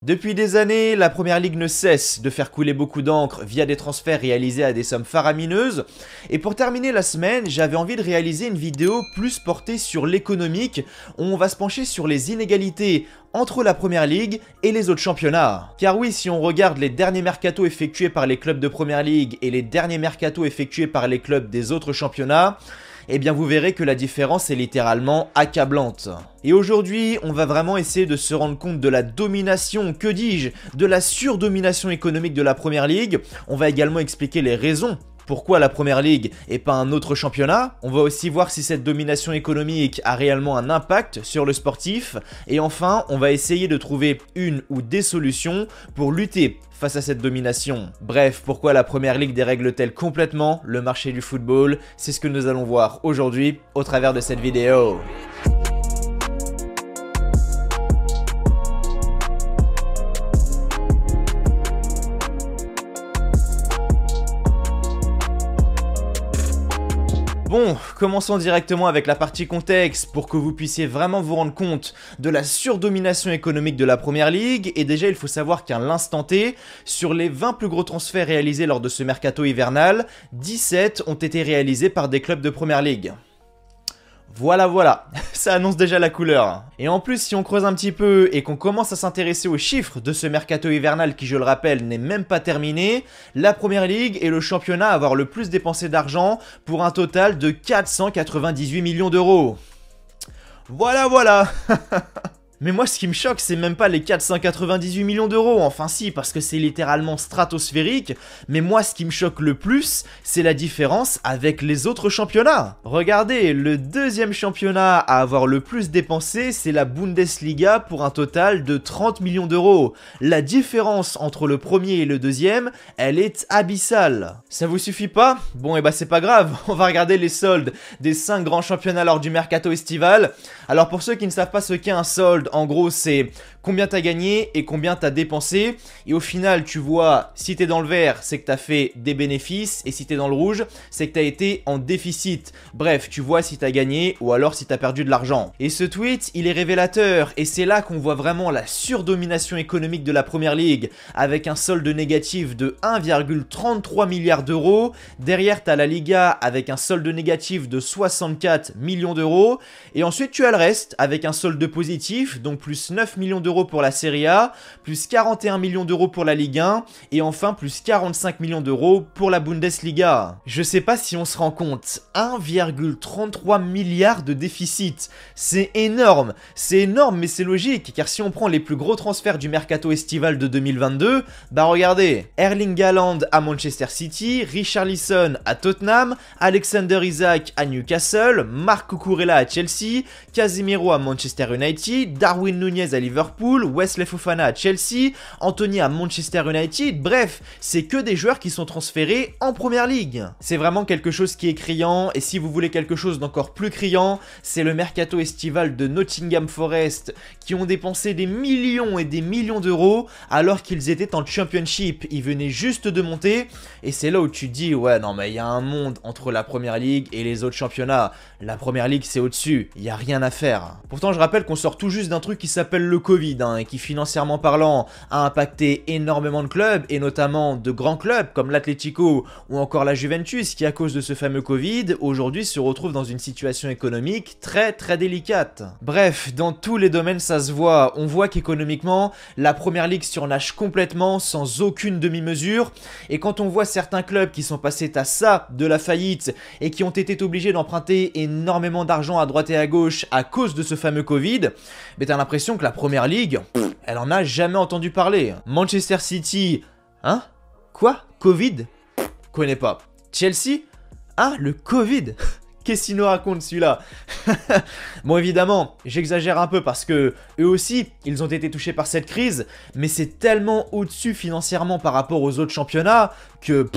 Depuis des années, la Première Ligue ne cesse de faire couler beaucoup d'encre via des transferts réalisés à des sommes faramineuses. Et pour terminer la semaine, j'avais envie de réaliser une vidéo plus portée sur l'économique, où on va se pencher sur les inégalités entre la Première Ligue et les autres championnats. Car oui, si on regarde les derniers mercatos effectués par les clubs de Première Ligue et les derniers mercatos effectués par les clubs des autres championnats, eh bien vous verrez que la différence est littéralement accablante. Et aujourd'hui, on va vraiment essayer de se rendre compte de la domination, que dis-je, de la surdomination économique de la Première Ligue. On va également expliquer les raisons pourquoi la Première Ligue et pas un autre championnat. On va aussi voir si cette domination économique a réellement un impact sur le sportif. Et enfin, on va essayer de trouver une ou des solutions pour lutter face à cette domination. Bref, pourquoi la Première Ligue dérègle-t-elle complètement le marché du football? C'est ce que nous allons voir aujourd'hui au travers de cette vidéo. Bon, commençons directement avec la partie contexte pour que vous puissiez vraiment vous rendre compte de la surdomination économique de la Première Ligue. Et déjà, il faut savoir qu'à l'instant T, sur les 20 plus gros transferts réalisés lors de ce mercato hivernal, 17 ont été réalisés par des clubs de Première Ligue. Voilà, ça annonce déjà la couleur. Et en plus, si on creuse un petit peu et qu'on commence à s'intéresser aux chiffres de ce mercato hivernal qui, je le rappelle, n'est même pas terminé, la Première Ligue est le championnat à avoir le plus dépensé d'argent pour un total de 498 millions d'euros. Voilà. Mais moi, ce qui me choque, c'est même pas les 498 millions d'euros. Enfin si, parce que c'est littéralement stratosphérique. Mais moi, ce qui me choque le plus, c'est la différence avec les autres championnats. Regardez, le deuxième championnat à avoir le plus dépensé, c'est la Bundesliga pour un total de 30 millions d'euros. La différence entre le premier et le deuxième, elle est abyssale. Ça vous suffit pas? Bon, et bah c'est pas grave, on va regarder les soldes des 5 grands championnats lors du mercato estival. Alors pour ceux qui ne savent pas ce qu'est un solde, en gros c'est combien t'as gagné et combien t'as dépensé. Et au final tu vois, si t'es dans le vert c'est que t'as fait des bénéfices, et si t'es dans le rouge c'est que t'as été en déficit. Bref, tu vois si t'as gagné ou alors si t'as perdu de l'argent. Et ce tweet il est révélateur, et c'est là qu'on voit vraiment la surdomination économique de la Première Ligue, avec un solde négatif de 1,33 milliard d'euros. Derrière t'as la Liga avec un solde négatif de 64 millions d'euros. Et ensuite tu as le reste avec un solde positif, donc plus 9 millions d'euros pour la Serie A, plus 41 millions d'euros pour la Ligue 1, et enfin plus 45 millions d'euros pour la Bundesliga. Je sais pas si on se rend compte, 1,33 milliard de déficit, c'est énorme mais c'est logique, car si on prend les plus gros transferts du mercato estival de 2022, bah regardez, Erling Haaland à Manchester City, Richarlison à Tottenham, Alexander Isak à Newcastle, Marco Cucurella à Chelsea, Casemiro à Manchester United, Darwin Nunez à Liverpool, Wesley Fofana à Chelsea, Anthony à Manchester United, bref, c'est que des joueurs qui sont transférés en Première Ligue. C'est vraiment quelque chose qui est criant, et si vous voulez quelque chose d'encore plus criant, c'est le mercato estival de Nottingham Forest, qui ont dépensé des millions et des millions d'euros alors qu'ils étaient en Championship. Ils venaient juste de monter, et c'est là où tu te dis, ouais non mais il y a un monde entre la Première Ligue et les autres championnats. La Première Ligue c'est au-dessus, il n'y a rien à faire. Pourtant je rappelle qu'on sort tout juste d'un truc qui s'appelle le Covid, et qui financièrement parlant a impacté énormément de clubs, et notamment de grands clubs comme l'Atlético ou encore la Juventus, qui à cause de ce fameux Covid, aujourd'hui se retrouvent dans une situation économique très délicate. Bref, dans tous les domaines ça se voit, on voit qu'économiquement, la Première Ligue surnage complètement, sans aucune demi-mesure, et quand on voit certains clubs qui sont passés à ça de la faillite, et qui ont été obligés d'emprunter énormément d'argent à droite et à gauche à cause de ce fameux Covid, mais t'as l'impression que la Première Ligue, elle en a jamais entendu parler. Manchester City, hein? Quoi? Covid? Connais pas. Chelsea? Ah, le Covid? Qu'est-ce qu'il nous raconte celui-là? Bon évidemment, j'exagère un peu parce que eux aussi, ils ont été touchés par cette crise, mais c'est tellement au-dessus financièrement par rapport aux autres championnats que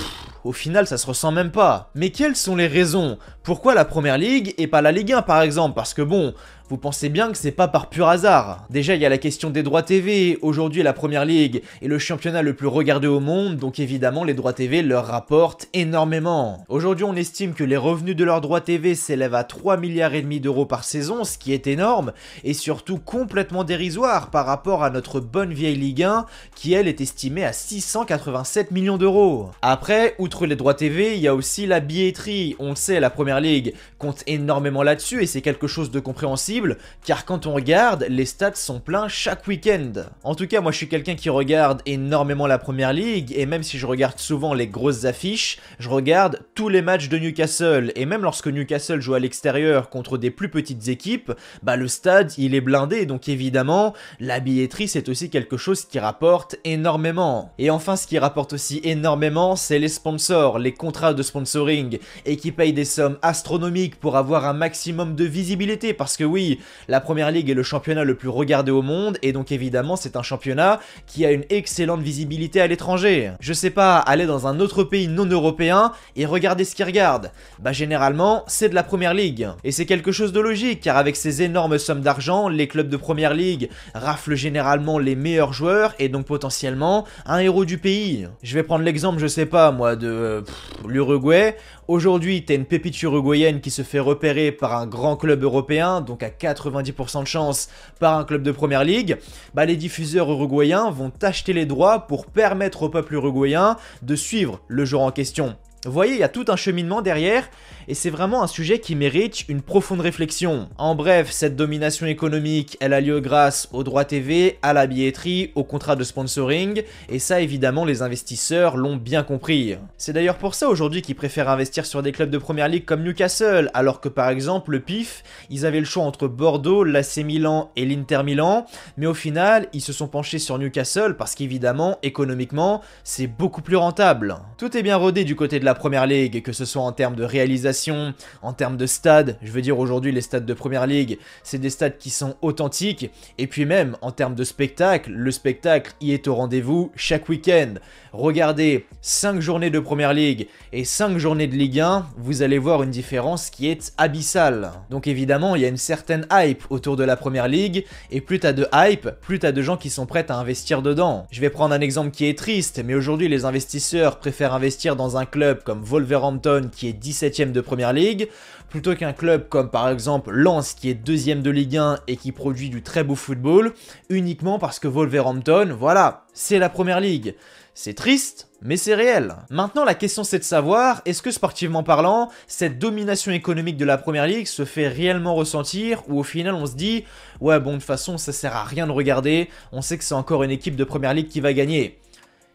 au final ça se ressent même pas. Mais quelles sont les raisons? Pourquoi la Première Ligue et pas la Ligue 1 par exemple? Parce que bon, Vous pensez bien que c'est pas par pur hasard. Déjà, il y a la question des droits TV. Aujourd'hui, la Première Ligue est le championnat le plus regardé au monde, donc évidemment, les droits TV leur rapportent énormément. Aujourd'hui, on estime que les revenus de leurs droits TV s'élèvent à 3,5 milliards d'euros par saison, ce qui est énorme, et surtout complètement dérisoire par rapport à notre bonne vieille Ligue 1, qui elle est estimée à 687 millions d'euros. Après, outre les droits TV, il y a aussi la billetterie. On le sait, la Première Ligue compte énormément là-dessus, et c'est quelque chose de compréhensible, car quand on regarde, les stades sont pleins chaque week-end. En tout cas, moi je suis quelqu'un qui regarde énormément la Première Ligue, et même si je regarde souvent les grosses affiches, je regarde tous les matchs de Newcastle, et même lorsque Newcastle joue à l'extérieur contre des plus petites équipes, bah le stade il est blindé, donc évidemment, la billetterie c'est aussi quelque chose qui rapporte énormément. Et enfin, ce qui rapporte aussi énormément, c'est les sponsors, les contrats de sponsoring, et qui payent des sommes astronomiques pour avoir un maximum de visibilité, parce que oui, la Première Ligue est le championnat le plus regardé au monde, et donc évidemment c'est un championnat qui a une excellente visibilité à l'étranger. Je sais pas, aller dans un autre pays non européen et regarder ce qu'ils regardent, bah généralement c'est de la Première Ligue. Et c'est quelque chose de logique, car avec ces énormes sommes d'argent, les clubs de Première Ligue raflent généralement les meilleurs joueurs, et donc potentiellement un héros du pays. Je vais prendre l'exemple, je sais pas moi, de l'Uruguay. Aujourd'hui, t'as une pépite uruguayenne qui se fait repérer par un grand club européen, donc à 90% de chance par un club de Première Ligue, bah les diffuseurs uruguayens vont acheter les droits pour permettre au peuple uruguayen de suivre le joueur en question. Vous voyez, il y a tout un cheminement derrière, et c'est vraiment un sujet qui mérite une profonde réflexion. En bref, cette domination économique, elle a lieu grâce aux droits TV, à la billetterie, aux contrats de sponsoring, et ça évidemment les investisseurs l'ont bien compris. C'est d'ailleurs pour ça aujourd'hui qu'ils préfèrent investir sur des clubs de Première Ligue comme Newcastle, alors que par exemple le PIF, ils avaient le choix entre Bordeaux, l'AC Milan et l'Inter Milan, mais au final, ils se sont penchés sur Newcastle parce qu'évidemment, économiquement, c'est beaucoup plus rentable. Tout est bien rodé du côté de la Première Ligue, que ce soit en termes de réalisation, en termes de stades. Je veux dire, aujourd'hui les stades de Première Ligue, c'est des stades qui sont authentiques, et puis même en termes de spectacle, le spectacle y est au rendez-vous chaque week-end. Regardez 5 journées de Première Ligue et 5 journées de Ligue 1, vous allez voir une différence qui est abyssale. Donc évidemment, il y a une certaine hype autour de la Première Ligue, et plus t'as de hype, plus t'as de gens qui sont prêts à investir dedans. Je vais prendre un exemple qui est triste, mais aujourd'hui les investisseurs préfèrent investir dans un club comme Wolverhampton qui est 17ème de Première Ligue, plutôt qu'un club comme par exemple Lens qui est 2ème de Ligue 1 et qui produit du très beau football, uniquement parce que Wolverhampton, voilà, c'est la Première Ligue. C'est triste, mais c'est réel. Maintenant, la question c'est de savoir, est-ce que sportivement parlant, cette domination économique de la Première Ligue se fait réellement ressentir, ou au final on se dit, ouais bon de toute façon ça sert à rien de regarder, on sait que c'est encore une équipe de Première Ligue qui va gagner.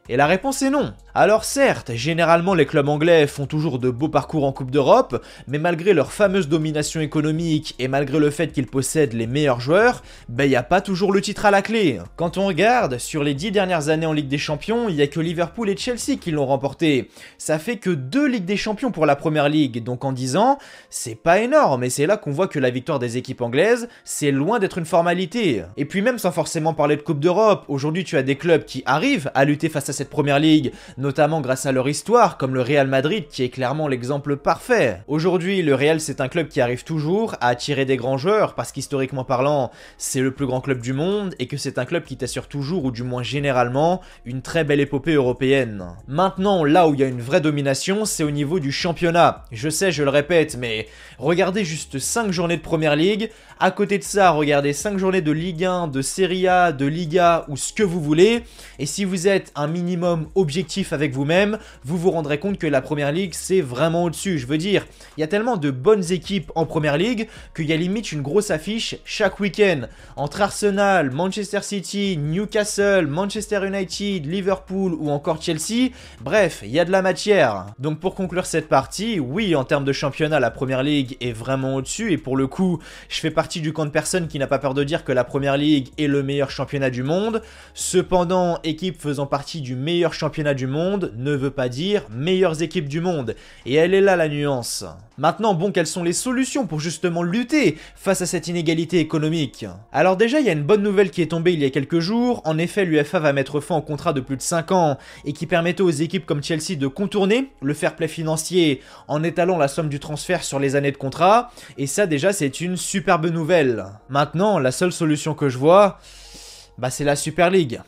Et la réponse est non. Alors certes, généralement les clubs anglais font toujours de beaux parcours en Coupe d'Europe, mais malgré leur fameuse domination économique et malgré le fait qu'ils possèdent les meilleurs joueurs, ben y a pas toujours le titre à la clé. Quand on regarde, sur les 10 dernières années en Ligue des Champions, il y a que Liverpool et Chelsea qui l'ont remporté. Ça fait que 2 Ligues des Champions pour la Première Ligue, donc en 10 ans, c'est pas énorme, et c'est là qu'on voit que la victoire des équipes anglaises, c'est loin d'être une formalité. Et puis même sans forcément parler de Coupe d'Europe, aujourd'hui tu as des clubs qui arrivent à lutter face à cette Première Ligue, notamment grâce à leur histoire, comme le Real Madrid qui est clairement l'exemple parfait. Aujourd'hui, le Real c'est un club qui arrive toujours à attirer des grands joueurs, parce qu'historiquement parlant, c'est le plus grand club du monde, et que c'est un club qui t'assure toujours, ou du moins généralement, une très belle épopée européenne. Maintenant, là où il y a une vraie domination, c'est au niveau du championnat. Je sais, je le répète, mais regardez juste 5 journées de Première Ligue, à côté de ça, regardez 5 journées de Ligue 1, de Serie A, de Liga, ou ce que vous voulez, et si vous êtes un minimum objectif avec vous-même, vous vous rendrez compte que la Première Ligue c'est vraiment au-dessus. Je veux dire, il y a tellement de bonnes équipes en Première Ligue qu'il y a limite une grosse affiche chaque week-end entre Arsenal, Manchester City, Newcastle, Manchester United, Liverpool ou encore Chelsea. Bref, il y a de la matière. Donc pour conclure cette partie, oui, en termes de championnat, la Première Ligue est vraiment au-dessus, et pour le coup, je fais partie du camp de personne qui n'a pas peur de dire que la Première Ligue est le meilleur championnat du monde. Cependant, équipe faisant partie du du meilleur championnat du monde ne veut pas dire meilleures équipes du monde. Et elle est là la nuance. Maintenant, bon, quelles sont les solutions pour justement lutter face à cette inégalité économique? Alors déjà, il y a une bonne nouvelle qui est tombée il y a quelques jours. En effet, l'UEFA va mettre fin au contrat de plus de 5 ans et qui permettait aux équipes comme Chelsea de contourner le fair play financier en étalant la somme du transfert sur les années de contrat. Et ça, déjà, c'est une superbe nouvelle. Maintenant, la seule solution que je vois, bah, c'est la Super League.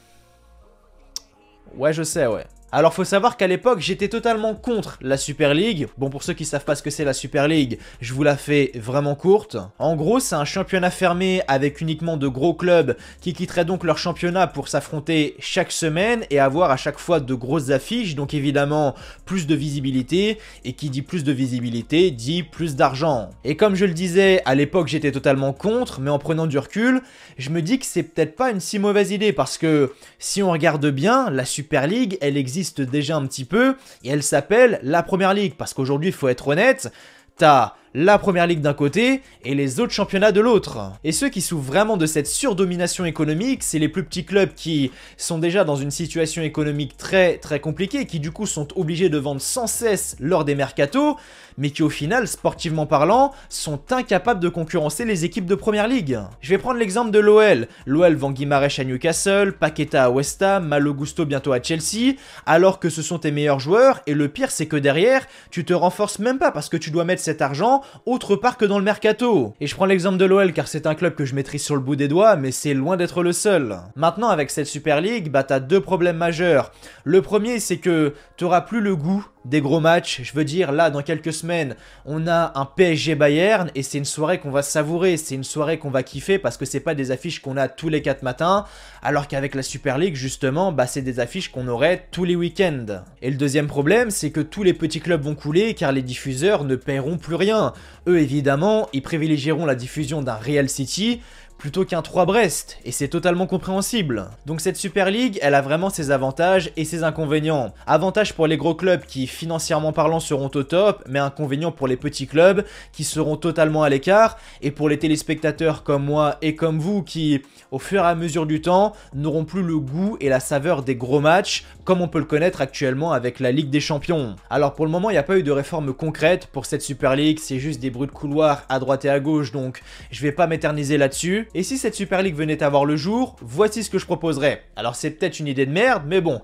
Ouais, je sais, ouais. Alors faut savoir qu'à l'époque j'étais totalement contre la Super League. Bon, pour ceux qui savent pas ce que c'est la Super League, je vous la fais vraiment courte. En gros, c'est un championnat fermé avec uniquement de gros clubs qui quitteraient donc leur championnat pour s'affronter chaque semaine et avoir à chaque fois de grosses affiches, donc évidemment plus de visibilité, et qui dit plus de visibilité dit plus d'argent. Et comme je le disais, à l'époque j'étais totalement contre, mais en prenant du recul, je me dis que c'est peut-être pas une si mauvaise idée parce que si on regarde bien, la Super League, elle existe déjà un petit peu et elle s'appelle la Première Ligue parce qu'aujourd'hui, il faut être honnête, t'as la Première Ligue d'un côté et les autres championnats de l'autre. Et ceux qui souffrent vraiment de cette surdomination économique, c'est les plus petits clubs qui sont déjà dans une situation économique très compliquée, qui du coup sont obligés de vendre sans cesse lors des mercatos, mais qui au final, sportivement parlant, sont incapables de concurrencer les équipes de Première Ligue. Je vais prendre l'exemple de l'OL. L'OL vend Guimarães à Newcastle, Paqueta à West Ham, Malo Gusto bientôt à Chelsea, alors que ce sont tes meilleurs joueurs, et le pire c'est que derrière, tu te renforces même pas parce que tu dois mettre cet argent autre part que dans le mercato. Et je prends l'exemple de l'OL car c'est un club que je maîtrise sur le bout des doigts, mais c'est loin d'être le seul. Maintenant avec cette Super League, bah t'as deux problèmes majeurs. Le premier c'est que t'auras plus le goût des gros matchs. Je veux dire, là dans quelques semaines, on a un PSG Bayern et c'est une soirée qu'on va savourer, c'est une soirée qu'on va kiffer parce que c'est pas des affiches qu'on a tous les 4 matins, alors qu'avec la Super League justement, bah c'est des affiches qu'on aurait tous les week-ends. Et le deuxième problème, c'est que tous les petits clubs vont couler car les diffuseurs ne paieront plus rien. Eux évidemment, ils privilégieront la diffusion d'un Real City plutôt qu'un 3 Brest, et c'est totalement compréhensible. Donc cette Super League, elle a vraiment ses avantages et ses inconvénients. Avantages pour les gros clubs qui, financièrement parlant, seront au top, mais inconvénients pour les petits clubs qui seront totalement à l'écart, et pour les téléspectateurs comme moi et comme vous qui, au fur et à mesure du temps, n'auront plus le goût et la saveur des gros matchs, comme on peut le connaître actuellement avec la Ligue des Champions. Alors pour le moment, il n'y a pas eu de réforme concrète pour cette Super League, c'est juste des bruits de couloir à droite et à gauche, donc je vais pas m'éterniser là-dessus. Et si cette Super League venait à voir le jour, voici ce que je proposerais. Alors c'est peut-être une idée de merde, mais bon,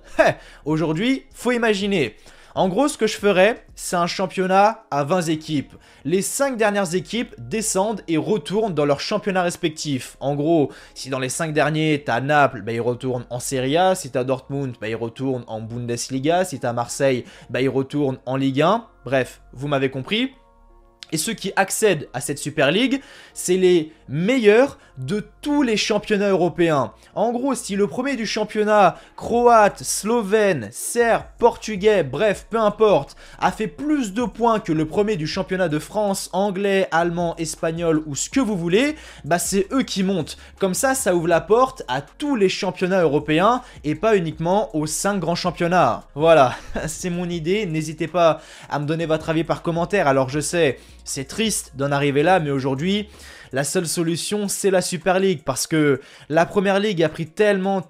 aujourd'hui, faut imaginer. En gros, ce que je ferais, c'est un championnat à 20 équipes. Les 5 dernières équipes descendent et retournent dans leur championnat respectif. En gros, si dans les 5 derniers, t'as Naples, bah ils retournent en Serie A. Si t'as Dortmund, bah ils retournent en Bundesliga. Si t'as Marseille, bah ils retournent en Ligue 1. Bref, vous m'avez compris. Et ceux qui accèdent à cette Super League, c'est les meilleurs de tous les championnats européens. En gros, si le premier du championnat croate, slovène, serbe, portugais, bref, peu importe, a fait plus de points que le premier du championnat de France, anglais, allemand, espagnol ou ce que vous voulez, bah c'est eux qui montent. Comme ça ouvre la porte à tous les championnats européens et pas uniquement aux 5 grands championnats. Voilà, c'est mon idée. N'hésitez pas à me donner votre avis par commentaire. Alors je sais, c'est triste d'en arriver là, mais aujourd'hui, la seule solution, c'est la Super League parce que la Première Ligue a pris tellement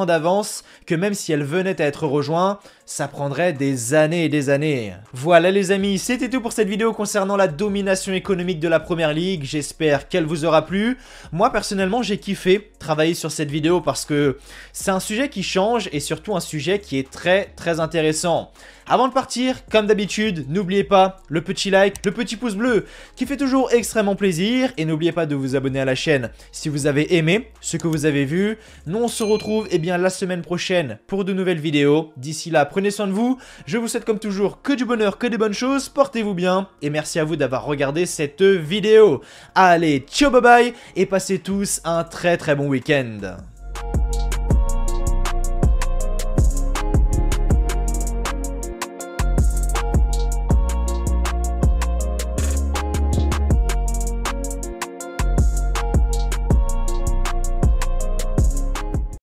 d'avance que même si elle venait à être rejointe, ça prendrait des années et des années. Voilà les amis, c'était tout pour cette vidéo concernant la domination économique de la Première Ligue. J'espère qu'elle vous aura plu. Moi, personnellement, j'ai kiffé travailler sur cette vidéo parce que c'est un sujet qui change et surtout un sujet qui est très intéressant. Avant de partir, comme d'habitude, n'oubliez pas le petit like, le petit pouce bleu qui fait toujours extrêmement plaisir. Et n'oubliez pas de vous abonner à la chaîne si vous avez aimé ce que vous avez vu. Nous, on se retrouve la semaine prochaine pour de nouvelles vidéos. D'ici là, prenez soin de vous. Je vous souhaite comme toujours que du bonheur, que des bonnes choses. Portez-vous bien et merci à vous d'avoir regardé cette vidéo. Allez, ciao, bye bye et passez tous un très bon week-end.